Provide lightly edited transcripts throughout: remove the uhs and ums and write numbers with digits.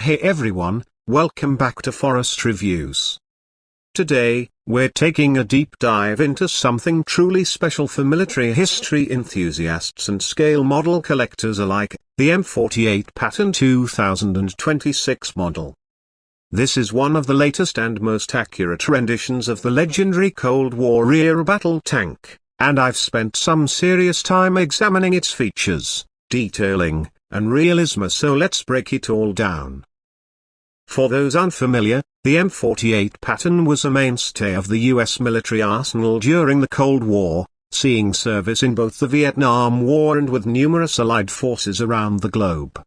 Hey everyone, welcome back to Forest Reviews. Today, we're taking a deep dive into something truly special for military history enthusiasts and scale model collectors alike, the M48 Patton 2026 model. This is one of the latest and most accurate renditions of the legendary Cold War rear battle tank, and I've spent some serious time examining its features, detailing, and realism, so let's break it all down. For those unfamiliar, the M48 Patton was a mainstay of the US military arsenal during the Cold War, seeing service in both the Vietnam War and with numerous Allied forces around the globe.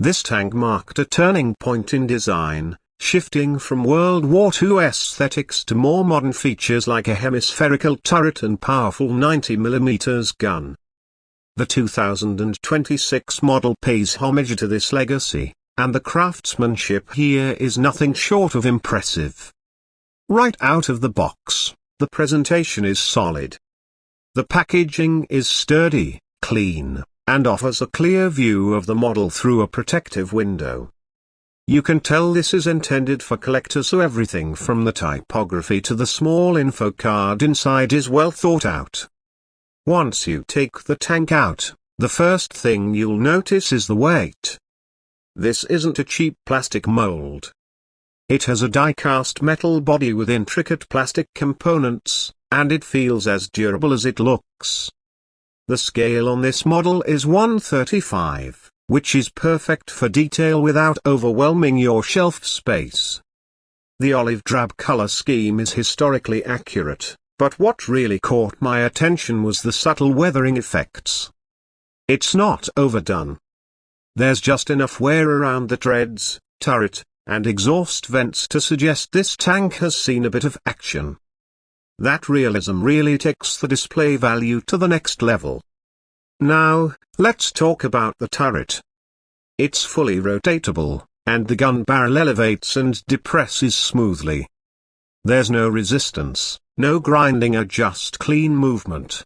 This tank marked a turning point in design, shifting from World War II aesthetics to more modern features like a hemispherical turret and powerful 90mm gun. The 2026 model pays homage to this legacy, and the craftsmanship here is nothing short of impressive. Right out of the box, the presentation is solid. The packaging is sturdy, clean, and offers a clear view of the model through a protective window. You can tell this is intended for collectors, so everything from the typography to the small info card inside is well thought out. Once you take the tank out, the first thing you'll notice is the weight. This isn't a cheap plastic mold. It has a die-cast metal body with intricate plastic components, and it feels as durable as it looks. The scale on this model is 1/35, which is perfect for detail without overwhelming your shelf space. The olive drab color scheme is historically accurate, but what really caught my attention was the subtle weathering effects. It's not overdone. There's just enough wear around the treads, turret, and exhaust vents to suggest this tank has seen a bit of action. That realism really takes the display value to the next level. Now, let's talk about the turret. It's fully rotatable, and the gun barrel elevates and depresses smoothly. There's no resistance, no grinding, just clean movement.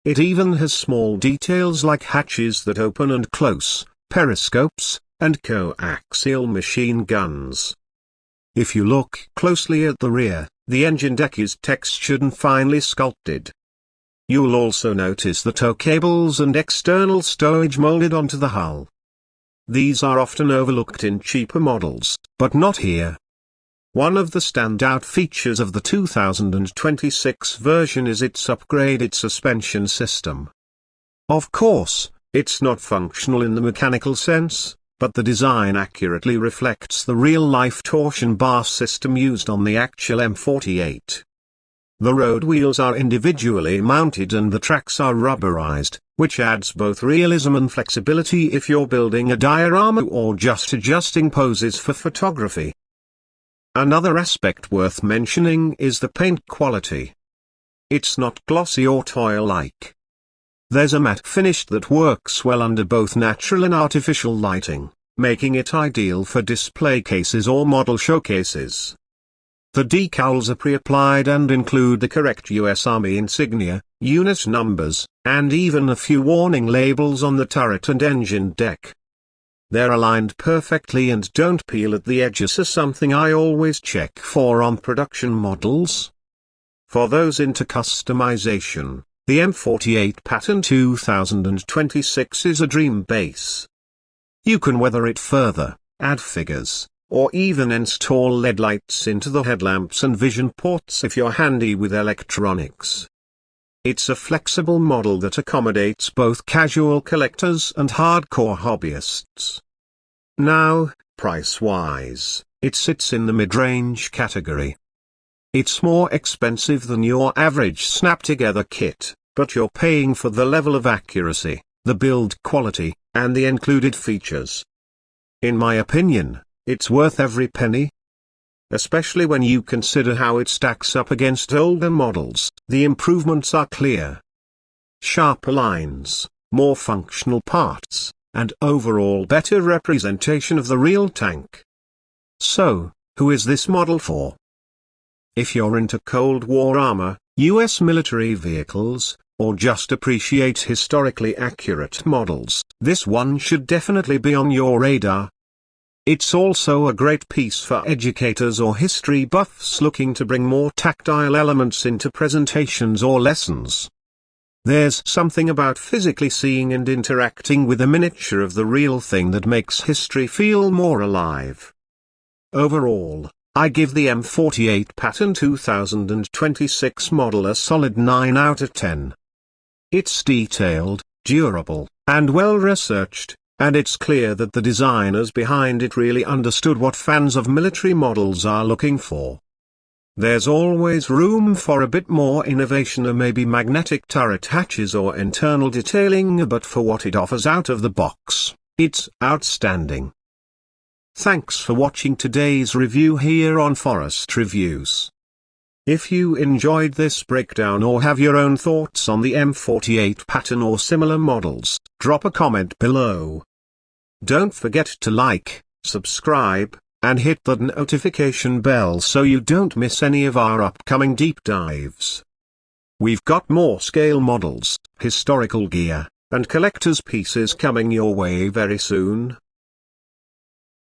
It even has small details like hatches that open and close, periscopes, and coaxial machine guns. If you look closely at the rear, the engine deck is textured and finely sculpted. You'll also notice the tow cables and external stowage molded onto the hull. These are often overlooked in cheaper models, but not here. One of the standout features of the 2026 version is its upgraded suspension system. Of course, it's not functional in the mechanical sense, but the design accurately reflects the real-life torsion bar system used on the actual M48. The road wheels are individually mounted and the tracks are rubberized, which adds both realism and flexibility if you're building a diorama or just adjusting poses for photography. Another aspect worth mentioning is the paint quality. It's not glossy or toy-like. There's a matte finish that works well under both natural and artificial lighting, making it ideal for display cases or model showcases. The decals are pre-applied and include the correct US Army insignia, unit numbers, and even a few warning labels on the turret and engine deck. They're aligned perfectly and don't peel at the edges, something I always check for on production models. For those into customization, the M48 Patton 2026 is a dream base. You can weather it further, add figures, or even install LED lights into the headlamps and vision ports if you're handy with electronics. It's a flexible model that accommodates both casual collectors and hardcore hobbyists. Now, price-wise, it sits in the mid-range category. It's more expensive than your average snap-together kit, but you're paying for the level of accuracy, the build quality, and the included features. In my opinion, it's worth every penny. Especially when you consider how it stacks up against older models, the improvements are clear. Sharper lines, more functional parts, and overall better representation of the real tank. So, who is this model for? If you're into Cold War armor, US military vehicles, or just appreciate historically accurate models, this one should definitely be on your radar. It's also a great piece for educators or history buffs looking to bring more tactile elements into presentations or lessons. There's something about physically seeing and interacting with a miniature of the real thing that makes history feel more alive. Overall, I give the M48 Patton 2026 model a solid 9 out of 10. It's detailed, durable, and well-researched, and it's clear that the designers behind it really understood what fans of military models are looking for. There's always room for a bit more innovation, or maybe magnetic turret hatches or internal detailing, but for what it offers out of the box, it's outstanding. Thanks for watching today's review here on FORREST Reviews. If you enjoyed this breakdown or have your own thoughts on the M48 Patton or similar models, drop a comment below. Don't forget to like, subscribe, and hit the notification bell so you don't miss any of our upcoming deep dives. We've got more scale models, historical gear, and collector's pieces coming your way very soon.